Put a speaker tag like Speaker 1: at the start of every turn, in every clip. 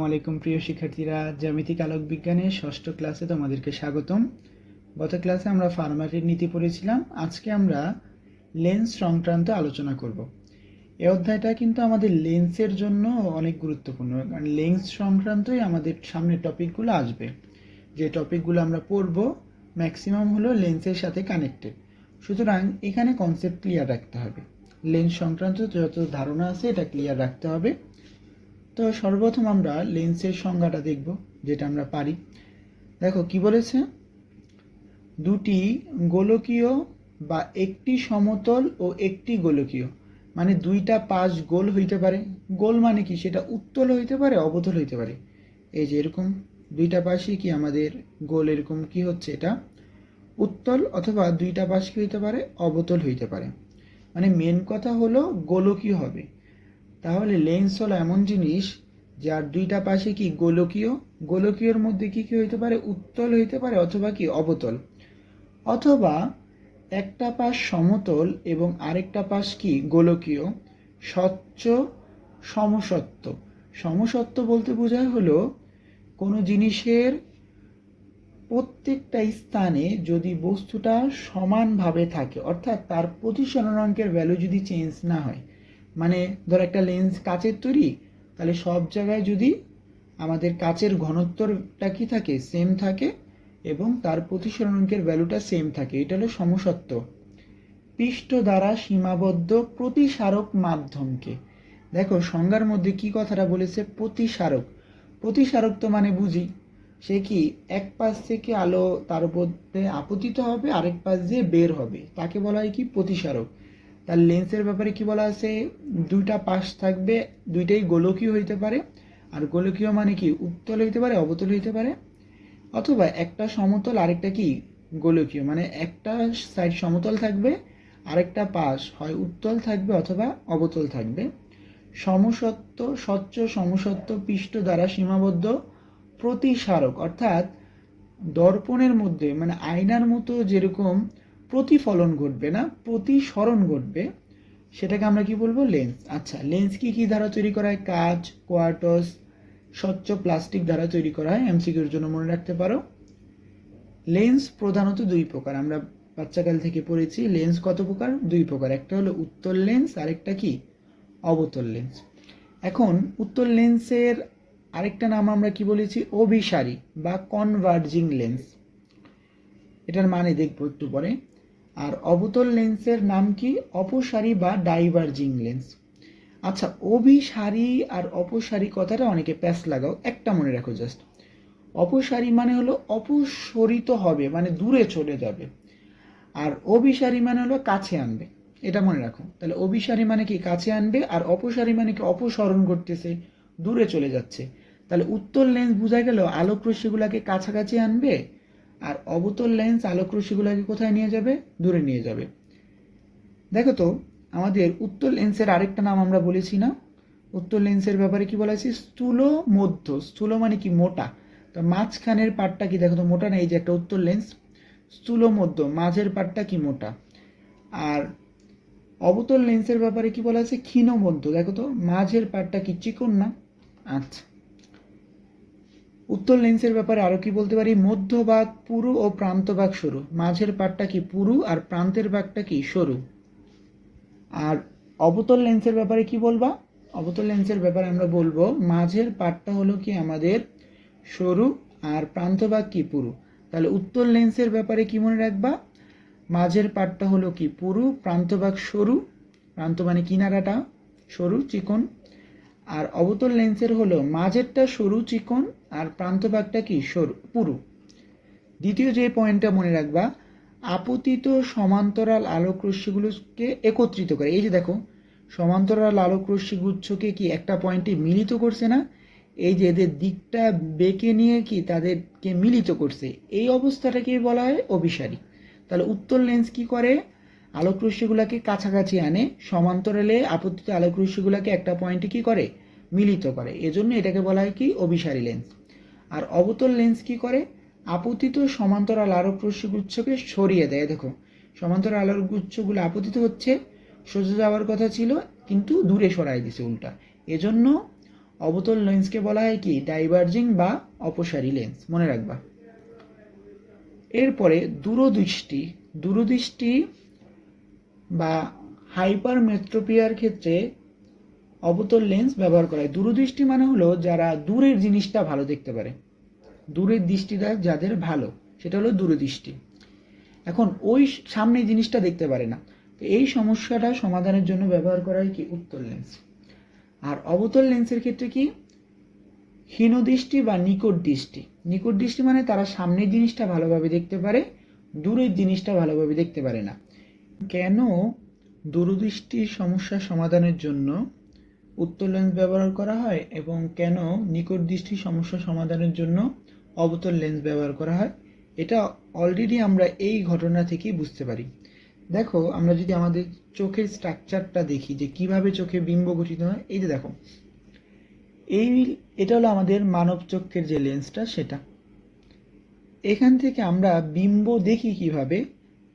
Speaker 1: আলাইকুম প্রিয় শিক্ষার্থীরা, জ্যামিতিক আলোক বিজ্ঞানের ষষ্ঠ ক্লাসে তোমাদেরকে স্বাগতম। গত ক্লাসে আমরা ফার্মাটির নীতি পড়েছিলাম। আজকে আমরা লেন্স সংক্রান্ত আলোচনা করব। এই অধ্যায়টা কিন্তু আমাদের লেন্সের জন্য অনেক গুরুত্বপূর্ণ, কারণ লেন্স সংক্রান্তই আমাদের সামনে টপিকগুলো আসবে। যে টপিকগুলো আমরা পড়ব ম্যাক্সিমাম হলো লেন্সের সাথে কানেক্টেড। সুতরাং এখানে কনসেপ্ট ক্লিয়ার রাখতে হবে, লেন্স সংক্রান্ত যত ধারণা আছে এটা ক্লিয়ার রাখতে হবে। তো সর্বপ্রথম আমরা লেন্সের সংজ্ঞাটা দেখব, যেটা আমরা পারি। দেখো কি বলেছে, দুটি গোলকীয় বা একটি সমতল ও একটি গোলকীয়, মানে দুইটা পাশ গোল হইতে পারে। গোল মানে কি, সেটা উত্তল হইতে পারে, অবতল হইতে পারে। এই যে এরকম দুইটা পাশই কি আমাদের গোল, এরকম কি হচ্ছে, এটা উত্তল, অথবা দুইটা পাশ কি হইতে পারে, অবতল হইতে পারে। মানে মেন কথা হলো গোলকীয় হবে। তাহলে লেন্স হলো এমন জিনিস যার দুইটা পাশে কি গোলকীয়, গোলকীয়র মধ্যে কি কি হইতে পারে, উত্তল হইতে পারে অথবা কি অবতল, অথবা একটা পাশ সমতল এবং আরেকটা পাশ কি গোলকীয়, স্বচ্ছ সমসত্ব। সমসত্ব বলতে বোঝায় হলো কোনো জিনিসের প্রত্যেকটা স্থানে যদি বস্তুটা সমানভাবে থাকে, অর্থাৎ তার প্রতিসরণাঙ্কের ভ্যালু যদি চেঞ্জ না হয়। মানে ধর একটা লেন্স কাচের তৈরি, তাহলে সব জায়গায় যদি আমাদের কাচের ঘনত্বটা কি থাকে, সেম থাকে, এবং তার প্রতিসরণাঙ্কের ভ্যালুটা সেম থাকে, এটা হলো সমসত্ব। পৃষ্ঠ দ্বারা সীমাবদ্ধ প্রতিসারক মাধ্যমকে, দেখো সংজ্ঞার মধ্যে কি কথাটা বলেছে, প্রতিসারক। প্রতিসারক তো মানে বুঝি, সে কি এক পাশ থেকে আলো তার উপর আপতিত হবে, আরেক পাশ দিয়ে বের হবে, তাকে বলা হয় কি প্রতিসারক। তার লেন্সের ব্যাপারে কি বলা আছে, দুইটা পাশ থাকবে, দুইটাই গোলকীয় হইতে পারে। আর গোলকীয় মানে কি উত্তল হইতে পারে, অবতল হইতে পারে, অথবা একটা সমতল আরেকটা কি গোলকীয়, মানে একটা সাইড সমতল থাকবে, আরেকটা পাশ হয় উত্তল থাকবে অথবা অবতল থাকবে। সমসত্ব, স্বচ্ছ সমসত্ব পৃষ্ঠ দ্বারা সীমাবদ্ধ প্রতিসারক, অর্থাৎ দর্পণের মধ্যে মানে আয়নার মতো যেরকম প্রতিফলন ঘটবে না, প্রতিসরণ ঘটবে, সেটাকে আমরা কি বলবো, লেন্স। আচ্ছা, লেন্স কি কি দ্বারা তৈরি করা হয়, কাঁচ, কোয়ার্টজ, স্বচ্ছ প্লাস্টিক দ্বারা তৈরি করা হয়। এমসিকিউর জন্য মনে রাখতে পারো। লেন্স প্রধানত দুই প্রকার, আমরা বাচ্চাকাল থেকে পড়েছি। লেন্স কত প্রকার, দুই প্রকার, একটা হলো উত্তল লেন্স, আরেকটা কি অবতল লেন্স। এখন উত্তল লেন্সের আরেকটা নাম আমরা কি বলেছি, অভিসারী বা কনভার্জিং লেন্স, এটার মানে দেখবো একটু পরে। আর অবতল লেন্সের নাম কি, অপসারী বা ডাইভার্জিং লেন্স। আচ্ছা, অভিসারী আর অপসারী কথাটা অনেকে প্যাচ লাগাও, একটা মনে রাখো জাস্ট। অপসারী মানে হলো অপসরিত হবে, মানে দূরে চলে যাবে। আর অভিসারী মানে হলো কাছে আনবে, এটা মনে রাখো। তাহলে অভিসারী মানে কি কাছে আনবে, আর অপসারী মানে কি অপসরণ করতেছে, দূরে চলে যাচ্ছে। তাহলে উত্তল লেন্স বোঝা গেল আলোক রশ্মিগুলাকে কাছাকাছি আনবে, আর অবতল লেন্স আলোক রশ্মিগুলাকে কোথায় নিয়ে যাবে, দূরে নিয়ে যাবে। দেখো তো, আমাদের উত্তল লেন্সের আরেকটা নাম আমরা বলেছি না, উত্তল লেন্সের ব্যাপারে কি বলা আছে, স্থূল মধ্য। স্থূল মানে কি মোটা, তো মাঝখানের পার্টটা কি দেখো তো মোটা না, এই যে একটা উত্তল লেন্স, স্থূল মধ্য, মাঝের পার্টটা কি মোটা। আর অবতল লেন্সের ব্যাপারে কি বলা আছে, ক্ষীণ মধ্য, দেখো তো মাঝের পার্টটা কি চিকন না। আচ্ছা, উত্তল লেন্সের ব্যাপারে আরো কি বলতে পারি, মধ্যভাগ পুরু ও প্রান্তভাগ সরু, মাঝের পার্টটা কি পুরু আর প্রান্তের ভাগটা কি সরু। আর অবতল লেন্সের ব্যাপারে কি বলবা, অবতল লেন্সের ব্যাপারে আমরা বলবো মাঝের পার্টটা হলো কি আমাদের সরু আর প্রান্তভাগ কি পুরু। তাহলে উত্তল লেন্সের ব্যাপারে কি মনে রাখবা, মাঝের পার্টটা হলো কি পুরু, প্রান্তভাগ সরু, প্রান্ত মানে কিনারাটা সরু চিকন। আর অবতল লেন্সের হলো মাঝেরটা সরু চিকন আর প্রান্তভাগটা কি সরু পুরু। দ্বিতীয় যে পয়েন্টটা মনে রাখবা, আপতিত সমান্তরাল আলোক রশ্মিগুলোকে একত্রিত করে। এই যে দেখো, সমান্তরাল আলোক রশ্মি গুচ্ছকে কি একটা পয়েন্টে মিলিত করছে না, এই যে এদের দিকটা বেঁকে নিয়ে কি তাদেরকে মিলিত করছে, এই অবস্থাটাকে বলা হয় অভিসারী। তাহলে উত্তল লেন্স কি করে, আলোক রশ্মিগুলোকে কাছাকাছি আনে, সমান্তরালে আপতিত আলোক রশ্মিগুলোকে একটা পয়েন্টে কি করে, মিলিত করে, এজন্য এটাকে বলা হয় কি অভিসারী লেন্স। আর অবতল লেন্স কি করে, আপতিত সমান্তরাল আলোক রশ্মিগুচ্ছকে সরিয়ে দেয়। দেখো, সমান্তরাল আলোক গুচ্ছগুলো আপতিত হচ্ছে, সোজা যাওয়ার কথা ছিল কিন্তু দূরে সরাই দিছে উল্টা, এজন্য অবতল লেন্সকে বলা হয় কি ডাইভার্জিং বা অপসারী লেন্স, মনে রাখবা। এরপরে দূরদৃষ্টি। দূরদৃষ্টি বা হাইপারমেট্রোপিয়ার ক্ষেত্রে অবতল লেন্স ব্যবহার করা হয়। দূরদৃষ্টি মানে হলো যারা দূরের জিনিসটা ভালো দেখতে পারে, দূরের দৃষ্টিটা যাদের ভালো, সেটা হলো দূরদৃষ্টি। এখন ওই সামনে জিনিসটা দেখতে পারে না, তো এই সমস্যাটা সমাধানের জন্য ব্যবহার করা হয় কি উত্তল লেন্স। আর অবতল লেন্সের ক্ষেত্রে কি হীনদৃষ্টি বা নিকট দৃষ্টি। নিকট দৃষ্টি মানে তারা সামনের জিনিসটা ভালোভাবে দেখতে পারে, দূরের জিনিসটা ভালোভাবে দেখতে পারে না। কেন দূরদৃষ্টির সমস্যা সমাধানের জন্য উত্তল লেন্স ব্যবহার করা হয় এবং কেন নিকট দৃষ্টির সমস্যা সমাধানের জন্য অবতল লেন্স ব্যবহার করা হয়, এটা অলরেডি আমরা এই ঘটনা থেকেই বুঝতে পারি। দেখো, আমরা যদি আমাদের চোখের স্ট্রাকচারটা দেখি যে কিভাবে চোখে বিম্ব গঠিত হয়, এই যে দেখো, এটা হলো আমাদের মানব চক্ষের যে লেন্সটা সেটা। এখান থেকে আমরা বিম্ব দেখি কিভাবে,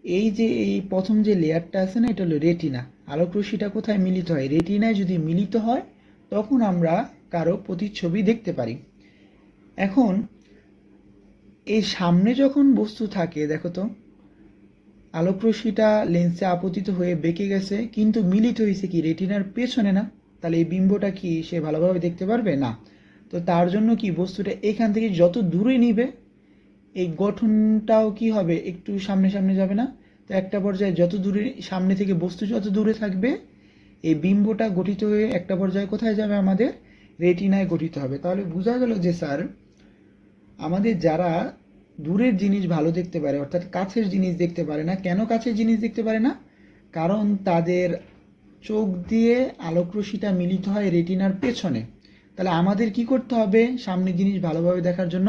Speaker 1: এই যে এই প্রথম যে লেয়ারটা আছে না, এটা হলো রেটিনা। আলোকরশ্মিটা কোথায় মিলিত হয়? রেটিনায় যদি মিলিত হয় তখন আমরা কারো প্রতিচ্ছবি দেখতে পারি। এখন এই সামনে যখন বস্তু থাকে, দেখো তো আলোকরশ্মিটা লেন্সে আপতিত হয়ে বেঁকে গেছে, কিন্তু মিলিত হয়েছে কি রেটিনার পেছনে না, তাহলে এই বিম্বটা কি সে ভালোভাবে দেখতে পারবে না? তো তার জন্য কি বস্তুটা এখান থেকে যত দূরে নিবে এই গঠনটাও কি হবে, একটু সামনে সামনে যাবে না? তো একটা পর্যায়ে যত দূরে সামনে থেকে বস্তু যত দূরে থাকবে এই বিম্বটা গঠিত হয়ে একটা পর্যায়ে কোথায় যাবে, আমাদের রেটিনায় গঠিত হবে। তাহলে বোঝা গেল যে স্যার আমাদের যারা দূরের জিনিস ভালো দেখতে পারে, অর্থাৎ কাছের জিনিস দেখতে পারে না, কেন কাছের জিনিস দেখতে পারে না? কারণ তাদের চোখ দিয়ে আলোকরশ্মিটা মিলিত হয় রেটিনার পেছনে। তাহলে আমাদের কি করতে হবে সামনের জিনিস ভালোভাবে দেখার জন্য?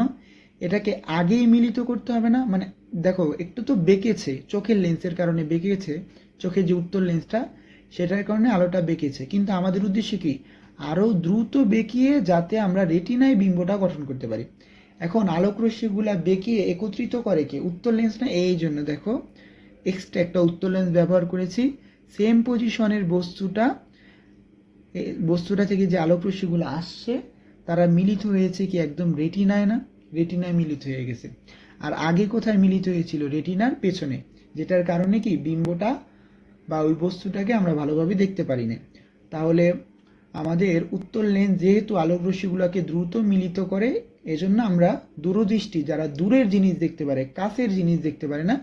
Speaker 1: এটাকে আগেই মিলিত করতে হবে না? মানে দেখো, একটু তো বেঁকেছে, চোখের লেন্সের কারণে বেঁকেছে, চোখের যে উত্তল লেন্সটা সেটার কারণে আলোটা বেঁকেছে, কিন্তু আমাদের উদ্দেশ্য কি আরও দ্রুত বেঁকিয়ে যাতে আমরা রেটিনায় বিম্বটা গঠন করতে পারি। এখন আলোকরশ্মিগুলা বেঁকিয়ে একত্রিত করে কি উত্তল লেন্স না, এই জন্য দেখো এক্সট্রা একটা উত্তল লেন্স ব্যবহার করেছি। সেম পজিশনের বস্তুটা থেকে যে আলোকরশ্মিগুলো আসছে তারা মিলিত হয়েছে কি একদম রেটিনায় না, রেটিনায় মিলিত হয়ে গেছে। আর আগে কোথায় মিলিত হয়েছিল? রেটিনার পেছনে, যেটার কারণে কি বিম্বটা বা ওই বস্তুটাকে আমরা ভালোভাবে দেখতে পারি না। তাহলে আমাদের উত্তল লেন্স যেহেতু আলোকরশ্মিগুলোকে দ্রুত মিলিত করে, এজন্য আমরা দূরদৃষ্টি যারা দূরের জিনিস দেখতে পারে, কাছের জিনিস দেখতে পারে না।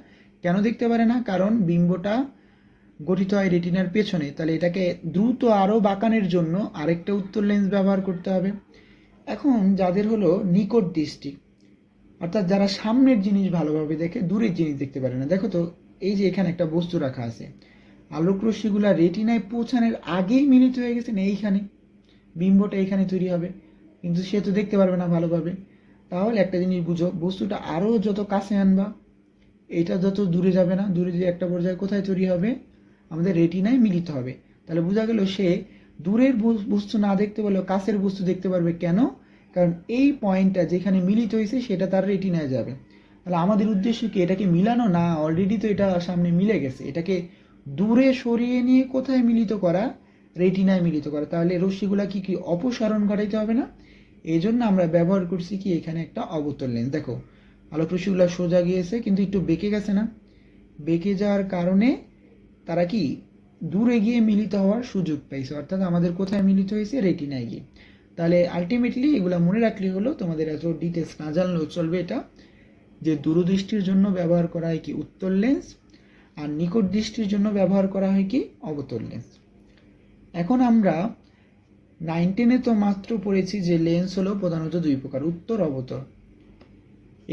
Speaker 1: কেন দেখতে পারে না? কারণ বিম্বটা গঠিত হয় রেটিনার পেছনে, তাহলে এটাকে দ্রুত আরও বাঁকানোর জন্য আরেকটা উত্তল লেন্স ব্যবহার করতে হবে। এখন যাদের হলো নিকট দৃষ্টি, অর্থাৎ যারা সামনের জিনিস ভালোভাবে দেখে, দূরের জিনিস দেখতে পারে না, দেখো তো এই যে এখানে একটা বস্তু রাখা আছে, আলোকরশ্মিগুলা রেটিনায় পৌঁছানোর আগেই মিলিত হয়ে গেছে না, এইখানে বিম্বটা এখানে তৈরি হবে, কিন্তু সে তো দেখতে পারবে না ভালোভাবে। তাহলে একটা জিনিস বুঝো, বস্তুটা আরও যত কাছে আনবা এটা যত দূরে যাবে না, দূরে যে একটা পর্যায়ে কোথায় তৈরি হবে, আমাদের রেটিনায় মিলিত হবে। তাহলে বোঝা গেল সে দূরের বস্তু না দেখতে পারলেও কাছের বস্তু দেখতে পারবে। কেন? কারণ এই পয়েন্টটা যেখানে মিলিত হয়েছে সেটা তার রেটিনায় যাবে। তাহলে আমাদের উদ্দেশ্য কি এটাকে মিলানো না, অলরেডি তো এটা সামনে মিলে গেছে, এটাকে দূরে সরিয়ে নিয়ে কোথায় মিলিত করা, রেটিনায় মিলিত করা। তাহলে রশ্মিগুলা কি কি অপসারণ ঘটাইতে হবে না? এই জন্য আমরা ব্যবহার করছি কি এখানে একটা অবতল লেন্স। দেখো আলোকরশ্মিগুলো সোজা গিয়েছে কিন্তু একটু বেঁকে গেছে না, বেঁকে যাওয়ার কারণে তারা কি দূরে গিয়ে মিলিত হওয়ার সুযোগ পাইছে, অর্থাৎ আমাদের কোথায় মিলিত হয়েছে, রেটিনায় গিয়ে। তাহলে আলটিমেটলি এগুলো মনে রাখলে হলো, তোমাদের এত ডিটেলস না জানলেও চলবে এটা, যে দূরদৃষ্টির জন্য ব্যবহার করা হয় কি উত্তল লেন্স, আর নিকট দৃষ্টির জন্য ব্যবহার করা হয় কি অবতল লেন্স। এখন আমরা 9-10-এ তো মাত্র পড়েছি যে লেন্স হলো প্রধানত দুই প্রকার, উত্তর অবতল।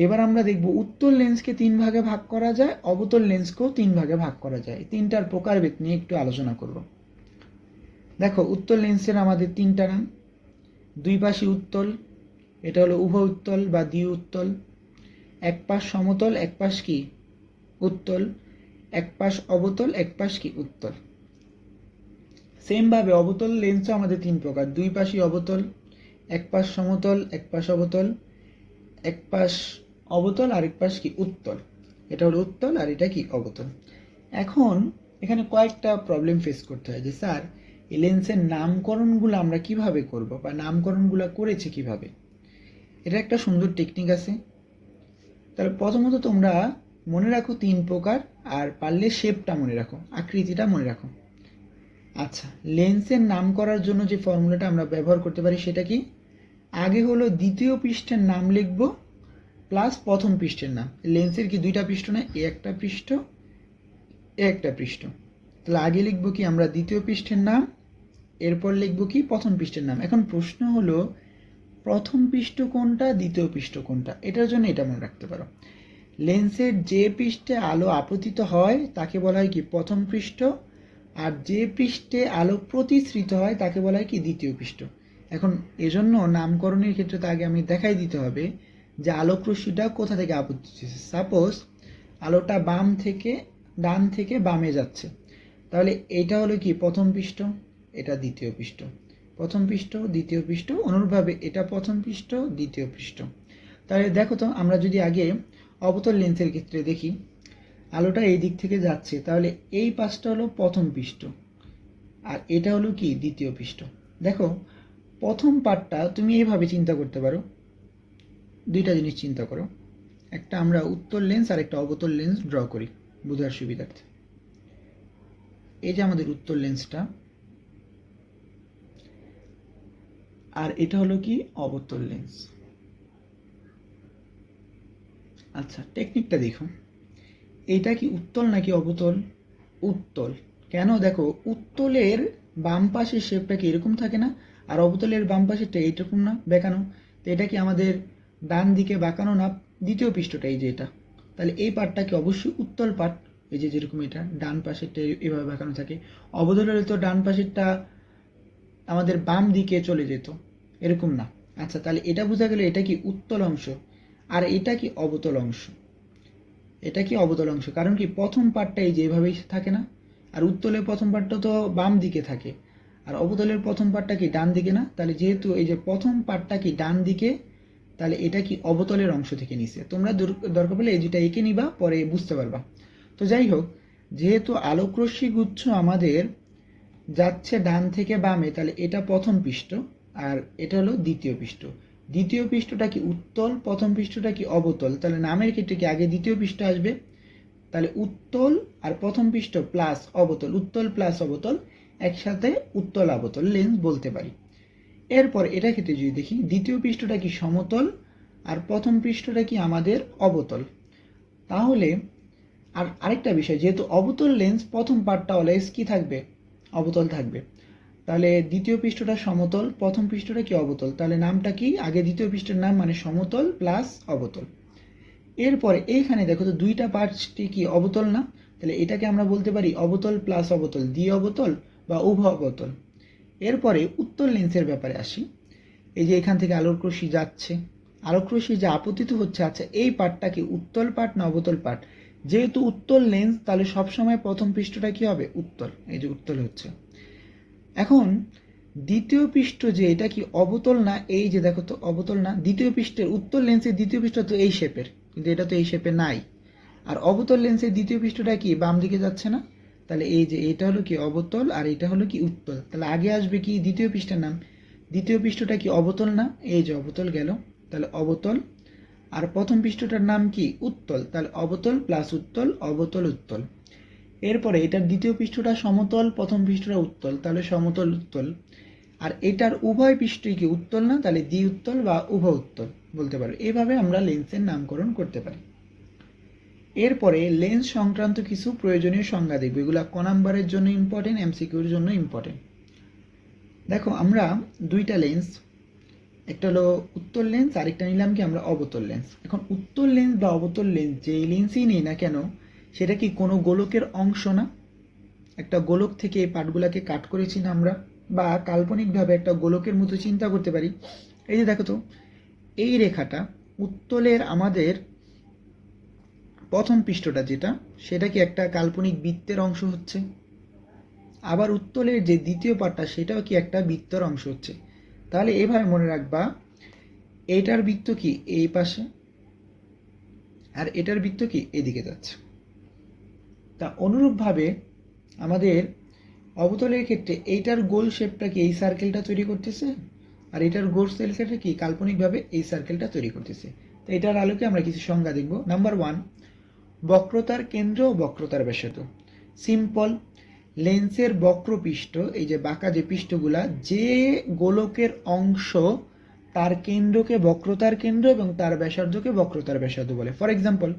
Speaker 1: এবার আমরা দেখব উত্তল লেন্সকে 3 ভাগে ভাগ করা যায়, অবতল লেন্সকেও 3 ভাগে ভাগ করা যায়। তিনটার প্রকারভেদ নিয়ে একটু আলোচনা করব। দেখো উত্তল লেন্সের আমাদের 3টা নাম। দুই পাশই উত্তল, এটা হলো উভয় উত্তল বা দ্বি উত্তল। এক পাশ সমতল, এক পাশ কি উত্তল। এক পাশ অবতল, এক পাশ কি উত্তল। সেম ভাবে অবতল লেন্সও আমাদের 3 প্রকার, দুই পাশই অবতল, এক পাশ সমতল, এক পাশ অবতল, এক পাশ অবতল আর এক পাশ কি উত্তল। এটা হলো উত্তল আর এটা কি অবতল। এখন এখানে কয়েকটা প্রবলেম ফেস করতে হয় যে স্যার এই লেন্সের নামকরণগুলো আমরা কিভাবে করব বা নামকরণগুলো করেছে কিভাবে, এটা একটা সুন্দর টেকনিক আছে। তাহলে প্রথমত তোমরা মনে রাখো 3 প্রকার, আর পারলে শেপটা মনে রাখো, আকৃতিটা মনে রাখো। আচ্ছা, লেন্সের নাম করার জন্য যে ফর্মুলাটা আমরা ব্যবহার করতে পারি সেটা কি, আগে হলো দ্বিতীয় পৃষ্ঠের নাম লিখব প্লাস প্রথম পৃষ্ঠের নাম। লেন্সের কি দুইটা পৃষ্ঠ না, এ একটা পৃষ্ঠ এ একটা পৃষ্ঠ, তাহলে আগে লিখব কি আমরা দ্বিতীয় পৃষ্ঠের নাম, এরপর লিখব কি প্রথম পৃষ্ঠের নাম। এখন প্রশ্ন হলো প্রথম পৃষ্ঠ কোনটা, দ্বিতীয় পৃষ্ঠ কোনটা, এটার জন্য এটা মনে রাখতে পারো। লেন্সের যে পৃষ্ঠে আলো আপতিত হয় তাকে বলা হয় কি প্রথম পৃষ্ঠ, আর যে পৃষ্ঠে আলো প্রতিসৃত হয় তাকে বলা হয় কি দ্বিতীয় পৃষ্ঠ। এখন এজন্য নামকরণের ক্ষেত্রে তো আগে আমি দেখাই দিতে হবে যে আলোক রশ্মিটা কোথা থেকে আপতিত হচ্ছে। সাপোজ আলোটা বাম থেকে ডান থেকে বামে যাচ্ছে, তাহলে এটা হলো কি প্রথম পৃষ্ঠ, এটা দ্বিতীয় পৃষ্ঠ, প্রথম পৃষ্ঠ দ্বিতীয় পৃষ্ঠ, অনুরূপভাবে এটা প্রথম পৃষ্ঠ দ্বিতীয় পৃষ্ঠ। তাহলে দেখো তো, আমরা যদি আগে অবতল লেন্সের ক্ষেত্রে দেখি, আলোটা এই দিক থেকে যাচ্ছে, তাহলে এই পাশটা হলো প্রথম পৃষ্ঠ আর এটা হলো কি দ্বিতীয় পৃষ্ঠ। দেখো প্রথম পার্টটা তুমি এইভাবে চিন্তা করতে পারো, দুইটা জিনিস চিন্তা করো, একটা আমরা উত্তল লেন্স আর একটা অবতল লেন্স ড্র করি বোঝার সুবিধার্থে। এই যে আমাদের উত্তল লেন্সটা, আর এটা হলো কি অবতল লেন্স। আচ্ছা, টেকনিকটা দেখো, এইটা কি উত্তল নাকি অবতল? উত্তল। কেন? দেখো উত্তলের বাম পাশের শেপটা কি এরকম থাকে না, আর অবতলের বাম পাশেরটা এইরকম না বেঁকানো, তো এটা কি আমাদের ডান দিকে বাঁকানো না দ্বিতীয় পৃষ্ঠটা, এই যে এটা, তাহলে এই পার্টটা কি অবশ্যই উত্তল পার্ট। এই যে যেরকম এটা ডান পাশেরটা এভাবে বাঁকানো থাকে, অবতলের তো ডান পাশেরটা আমাদের বাম দিকে চলে যেত, এরকম না। আচ্ছা, তাহলে এটা বোঝা গেল এটা কি উত্তল অংশ, আর এটা কি অবতল অংশ। এটা কি অবতল অংশ, কারণ কি প্রথম পার্টটা এই যে এভাবেই থাকে না, আর উত্তলের প্রথম পার্টটা তো বাম দিকে থাকে, আর অবতলের প্রথম পার্টটা কি ডান দিকে না, তাহলে যেহেতু এই যে প্রথম পার্টটা কি ডান দিকে, তাহলে এটা কি অবতলের অংশ থেকে নিছে। তোমরা দরকার পড়লে এই যেটা এঁকে নিবা, পরে বুঝতে পারবা। তো যাই হোক, যেহেতু আলোকরশ্মি গুচ্ছ আমাদের যাচ্ছে ডান থেকে বামে, তাহলে এটা প্রথম পৃষ্ঠ আর এটা হলো দ্বিতীয় পৃষ্ঠ। দ্বিতীয় পৃষ্ঠটা কি উত্তল, প্রথম পৃষ্ঠটা কি অবতল, তাহলে নামের ক্ষেত্রে কি আগে দ্বিতীয় পৃষ্ঠ আসবে, তাহলে উত্তল আর প্রথম পৃষ্ঠ প্লাস অবতল, উত্তল প্লাস অবতল একসাথে উত্তল অবতল লেন্স বলতে পারি। এরপর এটা ক্ষেত্রে যদি দেখি, দ্বিতীয় পৃষ্ঠটা কি সমতল আর প্রথম পৃষ্ঠটা কি আমাদের অবতল, তাহলে আর আরেকটা বিষয়, যেহেতু অবতল লেন্স প্রথম পার্টটা অলওয়েজ কি থাকবে, অবতল থাকবে, তাহলে দ্বিতীয় পৃষ্ঠটা সমতল, প্রথম পৃষ্ঠটা কি অবতল, তাহলে নামটা কি আগে দ্বিতীয় পৃষ্ঠের নাম মানে সমতল প্লাস অবতল। এরপরে এইখানে দেখো তো দুইটা পার্টটি কি অবতল না, তাহলে এটাকে আমরা বলতে পারি অবতল প্লাস অবতল, দ্বি অবতল বা উভয় অবতল। এরপরে উত্তল লেন্সের ব্যাপারে আসি। এই যে এখান থেকে আলোক রশ্মি যাচ্ছে, আলোক রশ্মি যে আপতিত হচ্ছে, আচ্ছা এই পার্টটা কি উত্তল পার্ট না অবতল পার্ট? যেহেতু উত্তল লেন্স, তাহলে সবসময় প্রথম পৃষ্ঠটা কি হবে, উত্তল, এই যে উত্তল হচ্ছে। এখন দ্বিতীয় পৃষ্ঠ যে এটা কি অবতল না, এই যে দেখো তো অবতল না, দ্বিতীয় পৃষ্ঠের উত্তল লেন্সের দ্বিতীয় পৃষ্ঠ তো এই শেপের, কিন্তু এটা তো এই শেপে নাই, আর অবতল লেন্সের দ্বিতীয় পৃষ্ঠটা কি বাম দিকে যাচ্ছে না, তাহলে এই যে এটা হলো কি অবতল আর এটা হলো কি উত্তল, তাহলে আগে আসবে কি দ্বিতীয় পৃষ্ঠের নাম, দ্বিতীয় পৃষ্ঠটা কি অবতল না, এই যে অবতল গেল, তাহলে অবতল, আর প্রথম পৃষ্ঠটার নাম কি উত্তল, তাহলে অবতল প্লাস উত্তল, অবতল উত্তল। এরপরে এটার দ্বিতীয় পৃষ্ঠটা সমতল, প্রথম পৃষ্ঠটা উত্তল, তাহলে সমতল উত্তল, আর এটার উভয় পৃষ্ঠই কি উত্তল না, তাহলে দ্বি উত্তল বা উভয় উত্তল বলতে পারি। এইভাবে আমরা লেন্সের নামকরণ করতে পারি। এরপরে লেন্স সংক্রান্ত কিছু প্রয়োজনীয় সংজ্ঞা দেখব, এগুলো ক নাম্বারের জন্য ইম্পর্টেন্ট, এমসিকিউর জন্য ইম্পর্টেন্ট। দেখো আমরা দুইটা লেন্স, একটা হলো উত্তল লেন্স, আরেকটা নিলাম কি আমরা অবতল লেন্স। এখন উত্তল লেন্স বা অবতল লেন্স যেই লেন্সই নেই না কেন, সেটা কি কোনো গোলকের অংশ না? একটা গোলক থেকে এই পার্টগুলোকে কাট করেছি না আমরা, বা কাল্পনিকভাবে একটা গোলকের মতো চিন্তা করতে পারি। এই যে দেখো তো, এই রেখাটা উত্তলের আমাদের প্রথম পৃষ্ঠটা যেটা, সেটা কি একটা কাল্পনিক বৃত্তের অংশ হচ্ছে, আবার উত্তলের যে দ্বিতীয় পার্টটা সেটাও কি একটা বৃত্তের অংশ হচ্ছে। তাহলে এভাবে মনে রাখবা, এইটার বৃত্ত কি এই পাশে, আর এটার বৃত্ত কি এদিকে যাচ্ছে। তা অনুরূপভাবে আমাদের অবতলের ক্ষেত্রে এইটার গোল শেপটা কি এই সার্কেলটা তৈরি করতেছে, আর এটার গোল শেপটা কি কাল্পনিকভাবে এই সার্কেলটা তৈরি করতেছে। তো এটার আলোকে আমরা কিছু সংজ্ঞা দেখব। নাম্বার 1, বক্রতার কেন্দ্র ও বক্রতার ব্যাসার্ধ। সিম্পল, লেন্সের বক্রপৃষ্ঠ, এই যে বাঁকা যে পৃষ্ঠগুলা, যে গোলকের অংশ তার কেন্দ্রকে বক্রতার কেন্দ্র এবং তার ব্যাসার্ধকে বক্রতার ব্যাসার্ধ বলে। ফর এক্সাম্পল,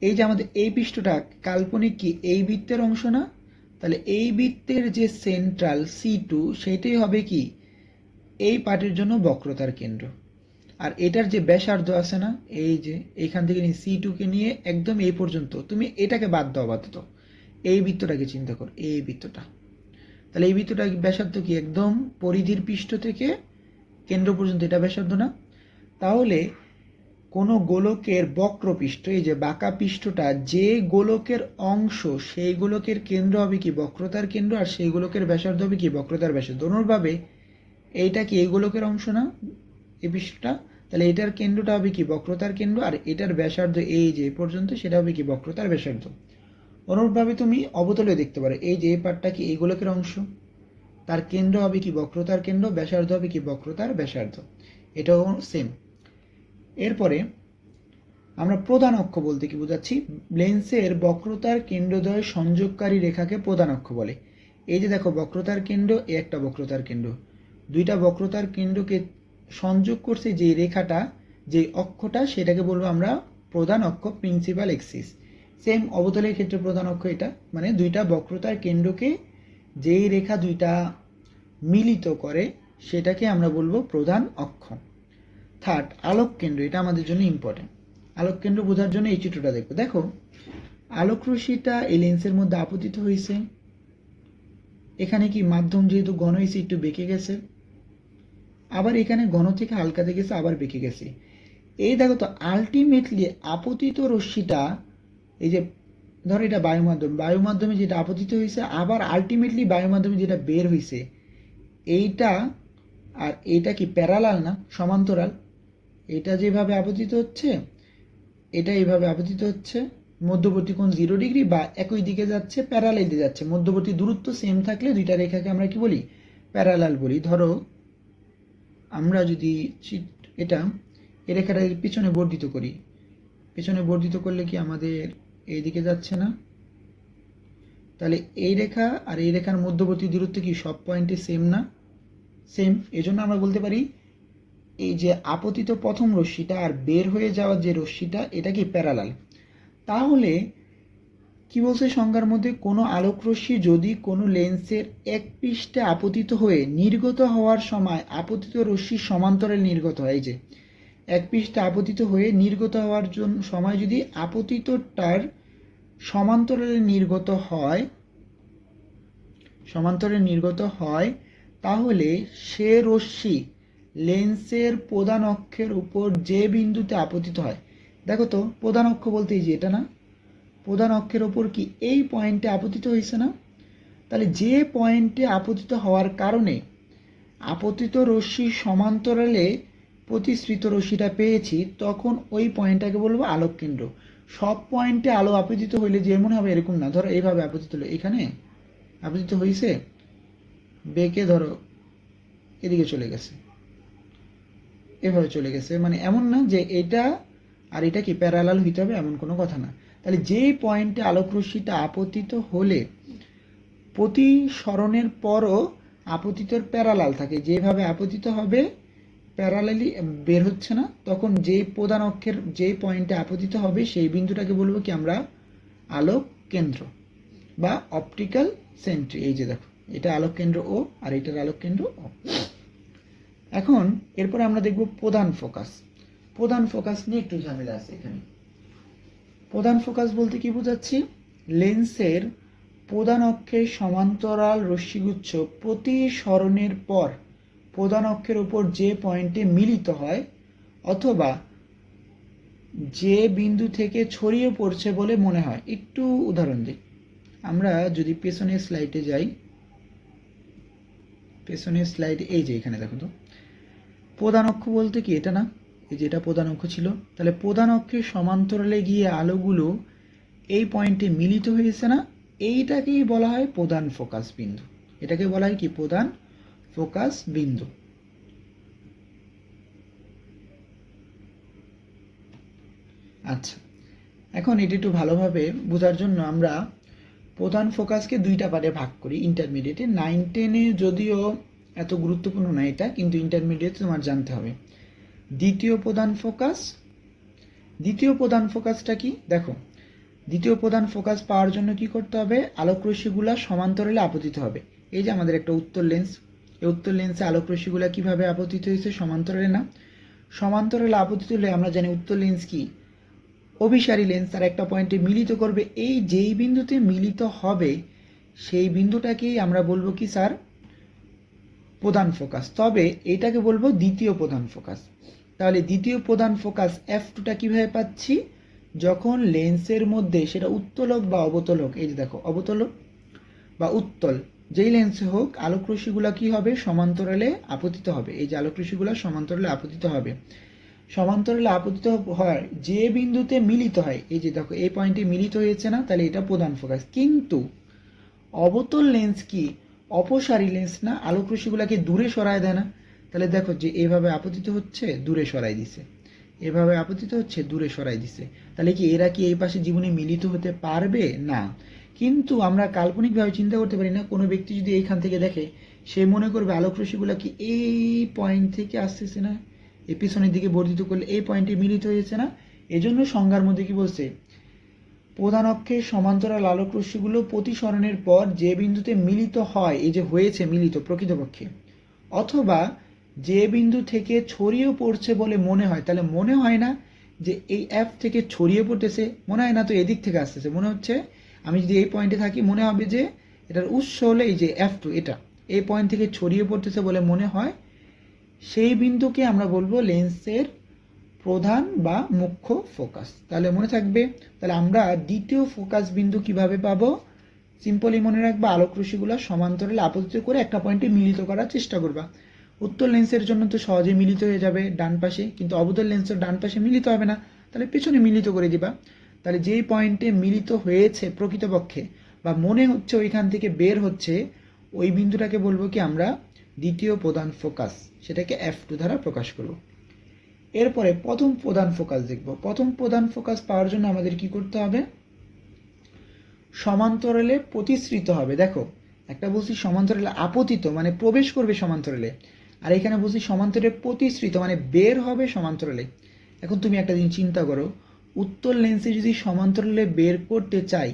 Speaker 1: এই যে আমাদের এই পৃষ্ঠটা কাল্পনিক কি এই বৃত্তের অংশ না, তাহলে এই বৃত্তের যে সেন্ট্রাল C2 সেটাই হবে কি এই পার্টের জন্য বক্রতার কেন্দ্র। আর এটার যে ব্যাসার্ধ আছে না, এই যে এইখান থেকে C2 কে নিয়ে একদম এই পর্যন্ত, তুমি এটাকে বাদ দাও আপাতত, এই বৃত্তটাকে চিন্তা করো, এই বৃত্তটা, তাহলে এই বৃত্তটা ব্যাসার্ধ কি একদম পরিধির পৃষ্ঠ থেকে কেন্দ্র পর্যন্ত, এটা ব্যাসার্ধ না? তাহলে কোন গোলকের বক্রপৃষ্ঠ, এই যে বাঁকা পৃষ্ঠটা, যে গোলকের অংশ সেই গোলকের কেন্দ্র হবে কি বক্রতার কেন্দ্র, আর সেই গোলকের ব্যাসার্ধ হবে কি বক্রতার ব্যাসার্ধ। অনুরূপভাবে এইটা কি এই গোলকের অংশ না, এই পৃষ্ঠটা, তাহলে এটার কেন্দ্রটা হবে কি বক্রতার কেন্দ্র, আর এটার ব্যাসার্ধ এই যে পর্যন্ত সেটা হবে কি বক্রতার ব্যাসার্ধ। অনুরূপভাবে তুমি অবতলে দেখতে পারো, এই যে এই পার্টটা কি এই গোলকের অংশ, তার কেন্দ্র হবে কি বক্রতার কেন্দ্র, ব্যাসার্ধ হবে কি বক্রতার ব্যাসার্ধ। এটাও সেম। এরপরে আমরা প্রধান অক্ষ বলতে কি বোঝাচ্ছি, লেন্সের বক্রতার কেন্দ্রদ্বয় সংযোগকারী রেখাকে প্রধান অক্ষ বলে। এই যে দেখো বক্রতার কেন্দ্র, এই একটা বক্রতার কেন্দ্র, দুইটা বক্রতার কেন্দ্রকে সংযোগ করছে যে রেখাটা, যে অক্ষটা, সেটাকে বলবো আমরা প্রধান অক্ষ, প্রিন্সিপাল এক্সিস। সেম অবতলের ক্ষেত্রে প্রধান অক্ষ এটা, মানে দুইটা বক্রতার কেন্দ্রকে যেই রেখা দুইটা মিলিত করে সেটাকে আমরা বলবো প্রধান অক্ষ। থার্ড, আলোক কেন্দ্র, এটা আমাদের জন্য ইম্পর্টেন্ট। আলোক কেন্দ্র বোঝার জন্য এই চিত্রটা দেখো। দেখো আলোক রশ্মিটা এই লেন্সের মধ্যে আপতিত হয়েছে, এখানে কি মাধ্যম যেহেতু ঘন হয়েছে একটু বেঁকে গেছে, আবার এখানে ঘন থেকে হালকাতে গেছে, আবার বেঁকে গেছে। এই দেখো তো আলটিমেটলি আপতিত রশ্মিটা, এই যে ধরো এটা বায়ুমাধ্যমে যেটা আপতিত হয়েছে, আবার আলটিমেটলি বায়ুমাধ্যমে যেটা বের হয়েছে, এইটা আর এইটা কি প্যারালাল না, সমান্তরাল। এটা যেভাবে আপতিত হচ্ছে এটা এইভাবে আপতিত হচ্ছে, মধ্যবর্তী কোণ 0 ডিগ্রি বা একই দিকে যাচ্ছে, প্যারালালে যাচ্ছে। মধ্যবর্তী দূরত্ব সেম থাকলে দুইটা রেখাকে আমরা কি বলি, প্যারালাল বলি। ধরো আমরা যদি এটা এই রেখাটা পিছনে বর্ধিত করি, পিছনে বর্ধিত করলে কি আমাদের এইদিকে যাচ্ছে না, তাহলে এই রেখা আর এই রেখার মধ্যবর্তী দূরত্ব কি সব পয়েন্টে সেম না? সেম। এজন্য আমরা বলতে পারি এই যে আপতিত প্রথম রশ্মিটা আর বের হয়ে যাওয়া যে রশ্মিটা, এটা কি প্যারালাল। তাহলে কি বলছে সংজ্ঞার মধ্যে, কোনো আলোক রশ্মি যদি কোনো লেন্সের এক পৃষ্ঠে আপতিত হয়ে নির্গত হওয়ার সময় আপতিত রশ্মির সমান্তরালে নির্গত হয়, এই যে এক পৃষ্ঠে আপতিত হয়ে নির্গত হওয়ার জন্য সময় যদি আপতিতটার সমান্তরালে নির্গত হয়, তাহলে সে রশ্মি লেন্সের প্রধান অক্ষের উপর যে বিন্দুতে আপতিত হয়, দেখো তো প্রধান অক্ষ বলতে এই যে এটা না, প্রধান অক্ষের ওপর কি এই পয়েন্টে আপতিত হয়েছে না, তাহলে যে পয়েন্টে আপতিত হওয়ার কারণে আপতিত রশ্মির সমান্তরালে প্রতিসৃত রশ্মিটা পেয়েছি, তখন ওই পয়েন্টটাকে বলবো আলোক কেন্দ্র। সব পয়েন্টে আলো আপতিত হইলে যেমন হবে এরকম না, ধরো এইভাবে আপতিত হলো, এখানে আপতিত হয়েছে, বেঁকে ধরো এদিকে চলে গেছে, এভাবে চলে গেছে, মানে এমন না যে এটা আর এটা কি প্যারালাল হইতে হবে, এমন কোনো কথা না। তাহলে যেই পয়েন্টে আলোক রশ্মিটা আপতিত হলে প্রতিসরণের পরও আপতিতর প্যারালাল থাকে, যেভাবে আপতিত হবে প্যারালালি বের হচ্ছে না, তখন যেই প্রধান অক্ষের যেই পয়েন্টে আপতিত হবে সেই বিন্দুটাকে বলবো কি আমরা আলোক কেন্দ্র বা অপটিক্যাল সেন্ট্রি। এই যে দেখো এটা আলোক কেন্দ্র ও, আর এটার আলোক কেন্দ্র ও। এখন এরপরে আমরা দেখব প্রধান ফোকাস। প্রধান ফোকাস নিয়ে একটু ঝামেলা আছে এখানে। প্রধান ফোকাস বলতে কি বোঝাচ্ছি, লেন্সের প্রধান অক্ষের সমান্তরাল রশ্মিগুচ্ছ প্রতিসরণের পর প্রধান অক্ষের উপর যে পয়েন্টে মিলিত হয় অথবা যে বিন্দু থেকে ছড়িয়ে পড়ছে বলে মনে হয়। একটু উদাহরণ দিই, আমরা যদি পেছনের স্লাইডে যাই, পেছনের স্লাইডে এই যে এখানে দেখো তো, প্রধান অক্ষ বলতে কি এটা না, এই যে এটা প্রধান অক্ষ ছিল, তাহলে প্রধান অক্ষের সমান্তরালে গিয়ে আলোগুলো এই পয়েন্টে মিলিত হয়েছে না, এইটাকেই বলা হয় প্রধান ফোকাস বিন্দু। এটাকে বলা হয় কি? প্রধান ফোকাস বিন্দু। আচ্ছা, এখন এটি একটু ভালোভাবে বোঝার জন্য আমরা প্রধান ফোকাসকে দুইটা পার্টে ভাগ করি ইন্টারমিডিয়েটে। 9-10-এ যদিও এত গুরুত্বপূর্ণ না এটা, কিন্তু ইন্টারমিডিয়েটে তোমার জানতে হবে। দ্বিতীয় প্রধান ফোকাস। দ্বিতীয় প্রধান ফোকাসটা কি? দেখো, দ্বিতীয় প্রধান ফোকাস পাওয়ার জন্য কি করতে হবে? আলোকরশ্মিগুলা সমান্তরালে আপতিত হবে। এই যে আমাদের একটা উত্তর লেন্স, এই উত্তর লেন্সে আলোকরশ্মিগুলা কিভাবে আপতিত হয়েছে? সমান্তরালে না? সমান্তরালে আপতিত হলে আমরা জানি উত্তর লেন্স কি? অভিসারী লেন্স। তার একটা পয়েন্টে মিলিত করবে। এই যেই বিন্দুতে মিলিত হবে সেই বিন্দুটাকেই আমরা বলবো কি স্যার? প্রধান ফোকাস। তবে এটাকে বলবো দ্বিতীয় প্রধান ফোকাস। তাহলে দ্বিতীয় প্রধান ফোকাস f2টা কিভাবে পাচ্ছি? যখন লেন্সের মধ্যে সেটা উত্তোলক বা অবতলক, এই যে দেখো অবতলক বা উত্তল যেই লেন্সে হোক, আলোকরশ্মিগুলা কি হবে? সমান্তরালে আপতিত হবে। এই যে আলোকরশ্মিগুলা সমান্তরালে আপতিত হবে। সমান্তরালে আপতিত হয় যে বিন্দুতে মিলিত হয়, এই যে দেখো এই পয়েন্টে মিলিত হয়েছে না? তাহলে এটা প্রধান ফোকাস। কিন্তু অবতল লেন্স কি? অপসারী লেন্স না? আলোকরশ্মিগুলাকে দূরে সরায় দেয় না? তাহলে দেখো যে এভাবে আপতিত হচ্ছে, দূরে সরাই দিছে, এভাবে আপতিত হচ্ছে, দূরে সরাই দিছে। তাহলে কি এরা কি এই পাশে জীবনে মিলিত হতে পারবে? না। কিন্তু আমরা কাল্পনিকভাবে চিন্তা করতে পারি না, কোনো ব্যক্তি যদি এইখান থেকে দেখে, সে মনে করবে আলোকরশ্মিগুলা কি এই পয়েন্ট থেকে আসতেছে না? এই পিছনের দিকে বর্ধিত করলে এই পয়েন্টে মিলিত হয়েছে না? এজন্য সংজ্ঞার মধ্যে কি বলছে? প্রধান অক্ষের সমান্তরাল আলোকরশ্মিগুলো প্রতিসরণের পর যে বিন্দুতে মিলিত হয়, এই যে হয়েছে মিলিত প্রকৃতপক্ষে, অথবা যে বিন্দু থেকে ছড়িয়ে পড়ছে বলে মনে হয়। তাহলে মনে হয় না যে এই এফ থেকে ছড়িয়ে পড়তেছে, মনে হয় না তো এদিক থেকে আসতেছে, মনে হচ্ছে আমি যদি এই পয়েন্টে থাকি মনে হবে যে এটার উৎস হলে এই যে F2, এটা এই পয়েন্ট থেকে ছড়িয়ে পড়তেছে বলে মনে হয়। সেই বিন্দুকে আমরা বলবো লেন্সের প্রধান বা মুখ্য ফোকাস। তাহলে মনে থাকবে। তাহলে আমরা দ্বিতীয় ফোকাস বিন্দু কিভাবে পাবো? সিম্পলি মনে রাখবা, আলোকরশ্মিগুলো সমান্তরালে আপতিত করে একটা পয়েন্টে মিলিত করার চেষ্টা করবা। উত্তর লেন্সের জন্য তো সহজে মিলিত হয়ে যাবে ডান পাশে, কিন্তু অবতল লেন্সের ডান পাশে মিলিত হবে না, তাহলে পেছনে মিলিত করে দিবা। তাহলে যেই পয়েন্টে মিলিত হয়েছে প্রকৃতপক্ষে বা মনে হচ্ছে ওইখান থেকে বের হচ্ছে, ওই বিন্দুটাকে বলবো কি আমরা? দ্বিতীয় প্রধান ফোকাস। সেটাকে F2 দ্বারা প্রকাশ করব। এরপরে প্রথম প্রধান ফোকাস দেখব। প্রথম প্রধান ফোকাস পাওয়ার জন্য আমাদের কি করতে হবে? সমান্তরালে প্রতিসৃত হবে। দেখো, একটা বলছি সমান্তরালে আপতিত মানে প্রবেশ করবে সমান্তরালে, আর এখানে বলছি সমান্তরালে প্রতিসৃত মানে বের হবে সমান্তরালে। এখন তুমি একটা দিন চিন্তা করো, উত্তর লেন্সে যদি সমান্তরালে বের করতে চাই,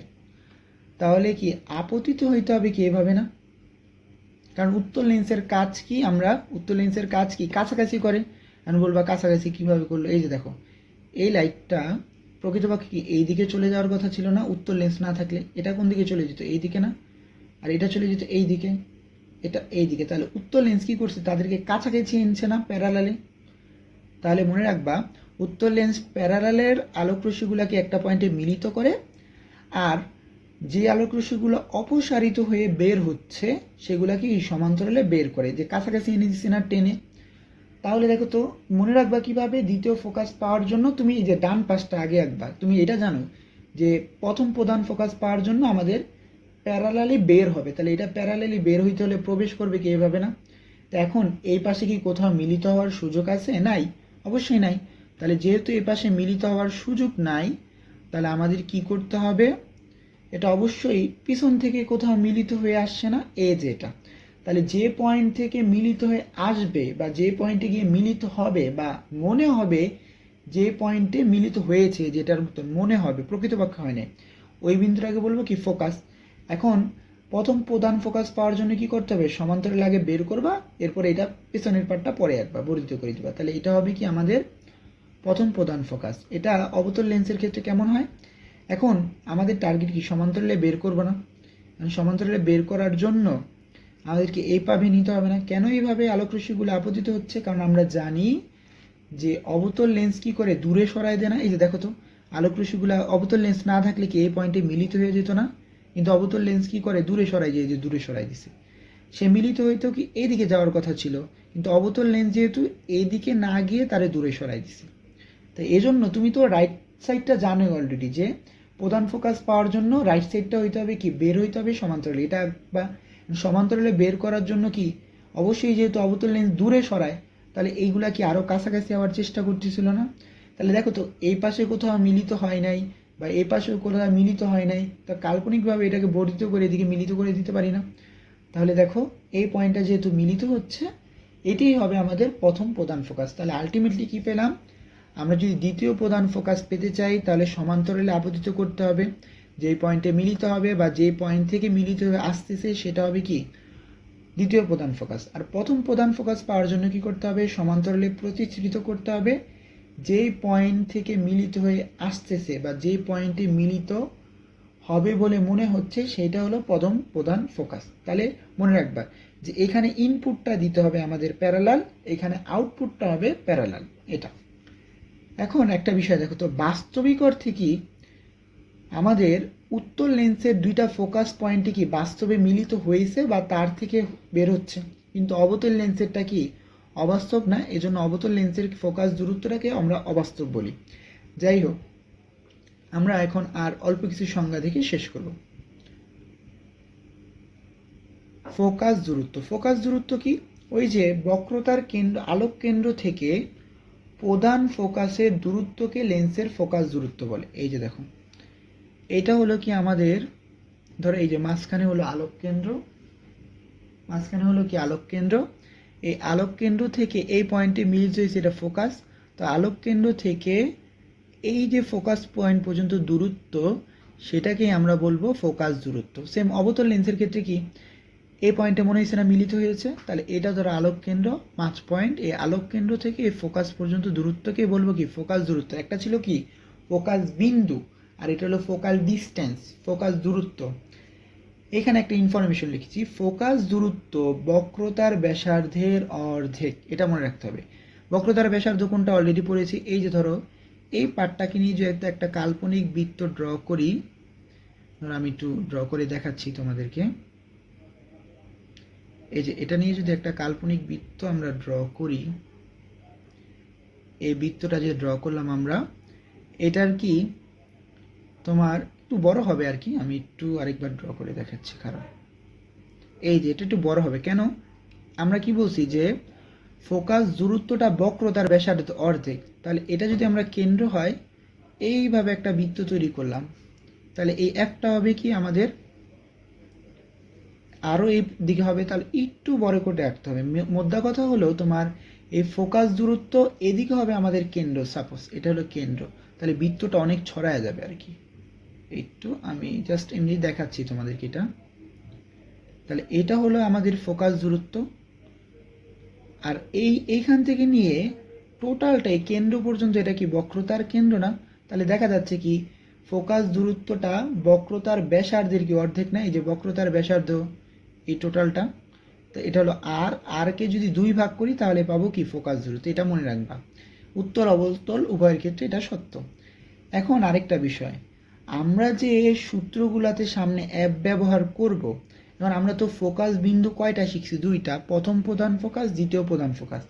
Speaker 1: তাহলে কি আপতিত হইতে হবে কি? এভাবে না? কারণ উত্তর লেন্সের কাজ কি? উত্তর লেন্সের কাজ কি? কাছাকাছি করে। আমি বলবা কাছাকাছি কিভাবে করলো? এই যে দেখো, এই লাইটটা প্রকৃতপক্ষে কি এই দিকে চলে যাওয়ার কথা ছিল না? উত্তর লেন্স না থাকলে এটা কোন দিকে চলে যেত? এই দিকে না? আর এটা চলে যেত এই দিকে, এটা এই দিকে। তাহলে উত্তর লেন্স কি করছে? তাদেরকে কাছাকাছি এনেছে না? প্যারালালে। তাহলে মনে রাখবা, উত্তর লেন্স প্যারালালের আলোকরশ্মিগুলোকে একটা পয়েন্টে মিলিত করে, আর যে আলোকরশ্মিগুলো অপসারিত হয়ে বের হচ্ছে সেগুলাকে সমান্তরালে বের করে, যে কাছাকাছি এনে দিচ্ছে না টেনে। তাহলে দেখো তো, মনে রাখবা কিভাবে? দ্বিতীয় ফোকাস পাওয়ার জন্য তুমি এই যে ডান পাশটা আগে আঁকবা। তুমি এটা জানো যে প্রথম প্রধান ফোকাস পাওয়ার জন্য আমাদের প্যারালালি বের হবে। তাহলে এটা প্যারালালি বের হইতে হলে প্রবেশ করবে কি? এভাবে না? তো এখন এই পাশে কি কোথাও মিলিত হওয়ার সুযোগ আছে? নাই, অবশ্যই নাই। তাহলে যেহেতু এই পাশে মিলিত হওয়ার সুযোগ নাই, তাহলে আমাদের কি করতে হবে? এটা অবশ্যই পিছন থেকে কোথাও মিলিত হয়ে আসছে না? এই যে এটা, তাহলে যে পয়েন্ট থেকে মিলিত হয়ে আসবে বা যে পয়েন্টে গিয়ে মিলিত হবে বা মনে হবে যে পয়েন্টে মিলিত হয়েছে, যেটার মতো মনে হবে, প্রকৃতপক্ষে হয় না, ওই বিন্দুটাকে বলবো কি? ফোকাস। এখন প্রথম প্রধান ফোকাস পাওয়ার জন্য কি করতে হবে? সমান্তরাল আগে বের করবা, এরপরে এটা পেছনের পার্টটা পরে আঁকবা, বর্ধিত করে দিবা। তাহলে এটা হবে কি আমাদের প্রথম প্রধান ফোকাস। এটা অবতল লেন্সের ক্ষেত্রে কেমন হয়? এখন আমাদের টার্গেট কি? সমান্তরালে বের করবো না? সমান্তরালে বের করার জন্য আমাদেরকে এইভাবে নিতে হবে না? কেন এইভাবে আলোকরশ্মিগুলো আপতিত হচ্ছে? কারণ আমরা জানি যে অবতল লেন্স কি করে? দূরে সরায় দেয় না? এই যে দেখো তো, আলোকরশ্মিগুলো অবতল লেন্স না থাকলে কি এই পয়েন্টে মিলিত হয়ে যেত না? কিন্তু অবতল লেন্স কি করে? দূরে সরাই যায়, যে দূরে সরাই দিছে। সে মিলিত হইতো কি এইদিকে যাওয়ার কথা ছিল, কিন্তু অবতল লেন্স যেহেতু এইদিকে না গিয়ে তারে দূরে সরাই দিছে। তো এই জন্য তুমি তো রাইট সাইডটা জানোই অলরেডি, যে প্রধান ফোকাস পাওয়ার জন্য রাইট সাইডটা হইতে হবে কি, বের হইতে হবে সমান্তরালে। এটা বা সমান্তরালে বের করার জন্য কি অবশ্যই যেহেতু অবতল লেন্স দূরে সরায়, তাহলে এইগুলা কি আরও কাছাকাছি হওয়ার চেষ্টা করতেছিল না? তাহলে দেখো তো এই পাশে কোথাও মিলিত হয় নাই বা এই পাশেও কোথাও মিলিত হয় নাই, তা কাল্পনিকভাবে এটাকে বর্ধিত করে এদিকে মিলিত করে দিতে পারি না? তাহলে দেখো এই পয়েন্টটা যেহেতু মিলিত হচ্ছে, এটাই হবে আমাদের প্রথম প্রধান ফোকাস। তাহলে আলটিমেটলি কি পেলাম? আমরা যদি দ্বিতীয় প্রধান ফোকাস পেতে চাই তাহলে সমান্তরালে আপতিত করতে হবে, যেই পয়েন্টে মিলিত হবে বা যেই পয়েন্ট থেকে মিলিত হয়ে আসতেছে সেটা হবে কি দ্বিতীয় প্রধান ফোকাস। আর প্রথম প্রধান ফোকাস পাওয়ার জন্য কি করতে হবে? সমান্তরালে প্রতিচ্ছৃত করতে হবে যেই পয়েন্ট থেকে মিলিত হয়ে আসতেছে বা যেই পয়েন্টে মিলিত হবে বলে মনে হচ্ছে সেটা হলো প্রথম প্রধান ফোকাস। তাহলে মনে রাখবা যে এখানে ইনপুটটা দিতে হবে আমাদের প্যারালাল, এখানে আউটপুটটা হবে প্যারালাল। এটা এখন একটা বিষয় দেখো তো, বাস্তবিক অর্থে কি আমাদের উত্তল লেন্সের দুইটা ফোকাস পয়েন্টে কি বাস্তবে মিলিত হয়েছে বা তার থেকে বের হচ্ছে, কিন্তু অবতল লেন্সেরটা কি অবাস্তব না, এজন্য অবতল লেন্সের ফোকাস দূরত্বটাকে আমরা অবাস্তব বলি। যাই হোক, আমরা এখন আর অল্প কিছু সংজ্ঞা থেকে শেষ করব। ফোকাস দূরত্ব। ফোকাস দূরত্ব কি? ওই যে বক্রতার কেন্দ্র, আলোক কেন্দ্র থেকে প্রধান ফোকাসের দূরত্বকে লেন্সের ফোকাস দূরত্ব বলে। এই যে দেখো, এটা হলো কি আমাদের, ধরো এই যে মাঝখানে হলো আলোক কেন্দ্র, মাঝখানে হলো কি আলোক কেন্দ্র, এই আলোক কেন্দ্র থেকে এই পয়েন্টে মিলিত হয়েছে এটা ফোকাস। তো আলোক কেন্দ্র থেকে এই যে ফোকাস পয়েন্ট পর্যন্ত দূরত্ব, সেটাকেই আমরা বলবো ফোকাস দূরত্ব। সেম অবতল লেন্সের ক্ষেত্রে কি এই পয়েন্টে মনে হয়েছে না মিলিত হয়েছে, তাহলে এটা ধরো আলোক কেন্দ্র, 5 পয়েন্ট, এই আলোক কেন্দ্র থেকে এই ফোকাস পর্যন্ত দূরত্বকে বলবো কি ফোকাস দূরত্ব। একটা ছিল কি ফোকাস বিন্দু, আর এটা হলো ফোকাল ডিস্টেন্স, ফোকাস দূরত্ব। এখানে একটা ইনফরমেশন লিখেছি, ফোকাস দূরত্ব বক্রতার ব্যাসার্ধের অর্ধেক, এটা মনে রাখতে হবে। বক্রতার ব্যাসার্ধ কোনটা অলরেডি পড়েছি, এই যে ধরো এই পার্টটাকে নিয়ে যে একটা কাল্পনিক বৃত্ত ড্র করি, ধরো আমি একটু ড্র করে দেখাচ্ছি তোমাদেরকে। এই যে এটা নিয়ে যদি একটা কাল্পনিক বৃত্ত আমরা ড্র করি, এই বৃত্তটা যে ড্র করলাম আমরা, এটার কি তোমার একটু বড় হবে আর কি, আমি একটু আরেকবার ড্র করে দেখাচ্ছি। কারণ এই যে এটা একটু বড় হবে কেন, আমরা কি বলছি যে ফোকাস দূরত্বটা বক্রতার ব্যাসার্ধ অর্ধেক। তাহলে এটা যদি আমরা কেন্দ্র হয় এইভাবে একটা বৃত্ত তৈরি করলাম, তাহলে এই একটা হবে কি আমাদের আরও এই দিকে হবে, তাহলে একটু বড় করে রাখতে হবে। মোদ্দা কথা হলো তোমার এই ফোকাস দূরত্ব এদিকে হবে আমাদের কেন্দ্র, সাপোজ এটা হলো কেন্দ্র, তাহলে বৃত্তটা অনেক ছড়ায় যাবে আর কি। একটু আমি জাস্ট এমনি দেখাচ্ছি তোমাদেরকে এটা। তাহলে এটা হলো আমাদের ফোকাস দূরত্ব, আর এইখান থেকে নিয়ে টোটালটাই কেন্দ্র পর্যন্ত এটা কি বক্রতার কেন্দ্র না? তাহলে দেখা যাচ্ছে কি ফোকাস দূরত্বটা বক্রতার ব্যাসার্ধের কি অর্ধেক না? এই যে বক্রতার ব্যাসার্ধ এই টোটালটা, তো এটা হলো আর কে যদি 2 ভাগ করি তাহলে পাবো কি ফোকাস দূরত্ব। এটা মনে রাখবা, উত্তল অবতল উভয়ের ক্ষেত্রে এটা সত্য। এখন আরেকটা বিষয়, আমরা যে সূত্রগুলাতে সামনে অ্যাপ ব্যবহার করব, এখন আমরা তো ফোকাস বিন্দু কয়টা শিখছি? 2টা, প্রথম প্রধান ফোকাস, দ্বিতীয় প্রধান ফোকাস।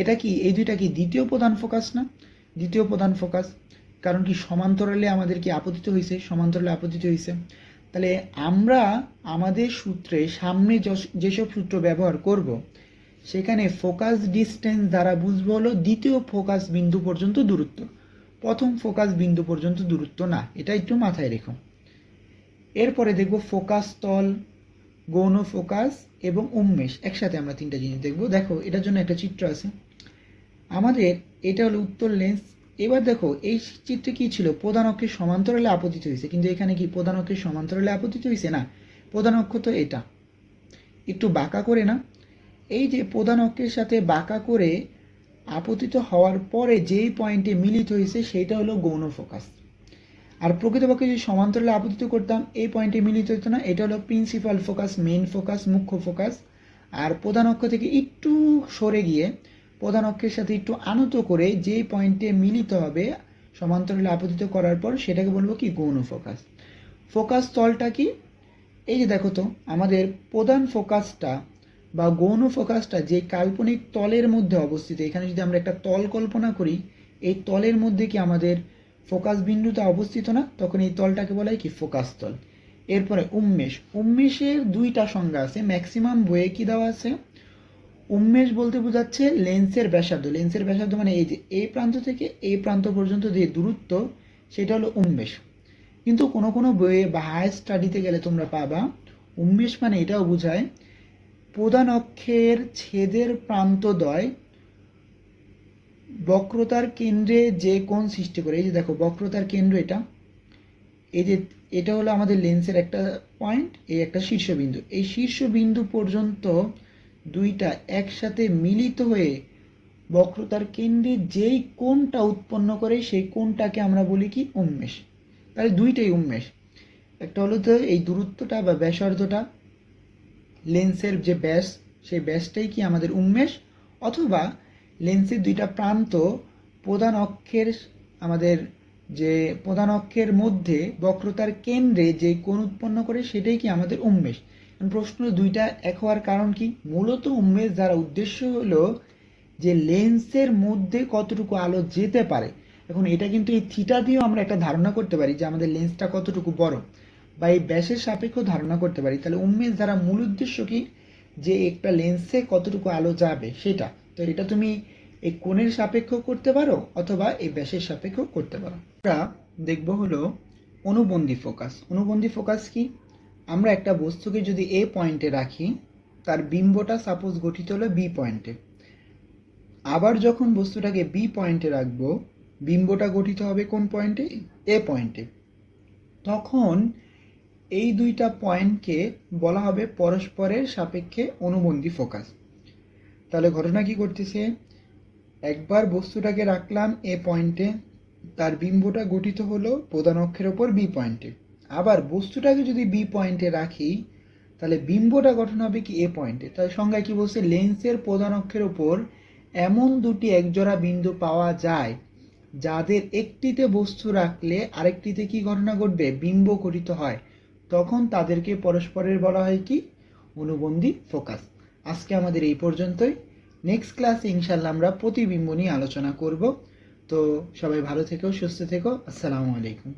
Speaker 1: এটা কি এই দুইটা কি দ্বিতীয় প্রধান ফোকাস না? দ্বিতীয় প্রধান ফোকাস, কারণ কি সমান্তরালে আমাদের কি আপতিত হয়েছে, সমান্তরালে আপতিত হয়েছে। তাহলে আমরা আমাদের সূত্রে সামনে যেসব সূত্র ব্যবহার করব, সেখানে ফোকাস ডিস্টেন্স দ্বারা বুঝবো হলো দ্বিতীয় ফোকাস বিন্দু পর্যন্ত দূরত্ব, প্রথম ফোকাস বিন্দু পর্যন্ত দূরত্ব না, এটা একটু মাথায় রেখো। এরপরে দেখব ফোকাস তল, গৌণ ফোকাস এবং উন্মেষ, একসাথে আমরা 3টা জিনিস দেখব। দেখো এটার জন্য একটা চিত্র আছে আমাদের, এটা হলো উত্তল লেন্স। এবার দেখো এই চিত্রে কি ছিল, প্রধান অক্ষের সমান্তরালে আপতিত হয়েছে, কিন্তু এখানে কি প্রধান অক্ষের সমান্তরালে আপতিত হয়েছে না, প্রধান অক্ষ তো এটা একটু বাঁকা করে না, এই যে প্রধান অক্ষের সাথে বাঁকা করে আপতিত হওয়ার পরে যেই পয়েন্টে মিলিত হয়েছে সেইটা হলো গৌণ ফোকাস। আর প্রকৃতপক্ষে যদি সমান্তরালে আপতিত করতাম এই পয়েন্টে মিলিত হতো না, এটা হলো প্রিন্সিপাল ফোকাস, মেইন ফোকাস, মুখ্য ফোকাস। আর প্রধান অক্ষ থেকে একটু সরে গিয়ে প্রধান অক্ষের সাথে একটু আনত করে যেই পয়েন্টে মিলিত হবে সমান্তরালে আপতিত করার পর, সেটাকে বলবো কি গৌণ ফোকাস। ফোকাস তলটা কি, এই যে দেখো তো আমাদের প্রধান ফোকাসটা বা গৌণ ফোকাসটা যে কাল্পনিক তলের মধ্যে অবস্থিত, এখানে যদি আমরা একটা তল কল্পনা করি, এই তলের মধ্যে কি আমাদের ফোকাস বিন্দুতে অবস্থিত না, তখন এই তলটাকে বলা হয় কি ফোকাস তল। এরপরে উন্মেষ, উন্মেষের দুইটা সংজ্ঞা আছে, ম্যাক্সিমাম বইয়ে কি দেওয়া আছে, উন্মেষ বলতে বোঝাচ্ছে লেন্সের ব্যাসার্ধ, লেন্সের ব্যাসার্ধ মানে এই যে এই প্রান্ত থেকে এই প্রান্ত পর্যন্ত যে দূরত্ব সেটা হলো উন্মেষ। কিন্তু কোনো কোনো বইয়ে বা হায়ার স্টাডিতে গেলে তোমরা পাবা উন্মেষ মানে এটাও বোঝায় প্রধান অক্ষের ছেদের প্রান্তদ্বয় বক্রতার কেন্দ্রে যে কোণ সৃষ্টি করে। এই যে দেখো বক্রতার কেন্দ্র এটা, এই যে এটা হলো আমাদের লেন্সের একটা পয়েন্ট, এই একটা শীর্ষবিন্দু, এই শীর্ষবিন্দু পর্যন্ত দুইটা একসাথে মিলিত হয়ে বক্রতার কেন্দ্রে যেই কোণটা উৎপন্ন করে সেই কোণটাকে আমরা বলি কি উন্মেষ। তাহলে দুইটাই উন্মেষ, একটা হলো তো এই দূরত্বটা বা ব্যাসার্ধটা, লেন্সের যে ব্যাস সেই ব্যাসটাই কি আমাদের উন্মেষ, অথবা লেন্সের দুইটা প্রান্ত প্রধান অক্ষের আমাদের যে প্রধান অক্ষের মধ্যে বক্রতার কেন্দ্রে যে কোণ উৎপন্ন করে সেটাই কি আমাদের উন্মেষ। প্রশ্ন দুইটা এক হওয়ার কারণ কি, মূলত উন্মেষ দ্বারা উদ্দেশ্য হলো যে লেন্সের মধ্যে কতটুকু আলো যেতে পারে। এখন এটা কিন্তু এই থিটা দিয়েও আমরা একটা ধারণা করতে পারি যে আমাদের লেন্সটা কতটুকু বড়, বা এই ব্যাসের সাপেক্ষ ধারণা করতে পারি। তাহলে উন্মেষ দ্বারা মূল উদ্দেশ্য কি, যে একটা লেন্সে কতটুকু আলো যাবে সেটা। তো এটা তুমি এই কোণের সাপেক্ষ করতে পারো অথবা এই ব্যাসের সাপেক্ষ করতে পারো। আমরা দেখব হলো অনুবন্ধী ফোকাস। অনুবন্ধী ফোকাস কি, আমরা একটা বস্তুকে যদি এ পয়েন্টে রাখি, তার বিম্বটা সাপোজ গঠিত হলো বি পয়েন্টে, আবার যখন বস্তুটাকে বি পয়েন্টে রাখবো বিম্বটা গঠিত হবে কোন পয়েন্টে, এ পয়েন্টে। তখন এই দুইটা পয়েন্টকে বলা হবে পরস্পরের সাপেক্ষে অনুবন্ধী ফোকাস। তাহলে ঘটনা কি করতেছে, একবার বস্তুটাকে রাখলাম এ পয়েন্টে, তার বিম্বটা গঠিত হলো প্রধান অক্ষের ওপর বি পয়েন্টে। আবার বস্তুটাকে যদি বি পয়েন্টে রাখি তাহলে বিম্বটা গঠন হবে কি এ পয়েন্টে। তাই সংজ্ঞায় কি বলছে, লেন্সের প্রধান অক্ষের ওপর এমন দুটি একজোড়া বিন্দু পাওয়া যায় যাদের একটিতে বস্তু রাখলে আরেকটিতে কি ঘটনা ঘটবে, বিম্ব গঠিত হয়, তখন তাদেরকে পরস্পরের বলা হয় কি অনুবন্ধী ফোকাস। আজকে আমাদের এই পর্যন্তই, নেক্সট ক্লাসে ইনশাল্লাহ আমরা প্রতিবিম্ব নিয়ে আলোচনা করব। তো সবাই ভালো থেকো, সুস্থ থেকো, আসসালামু আলাইকুম।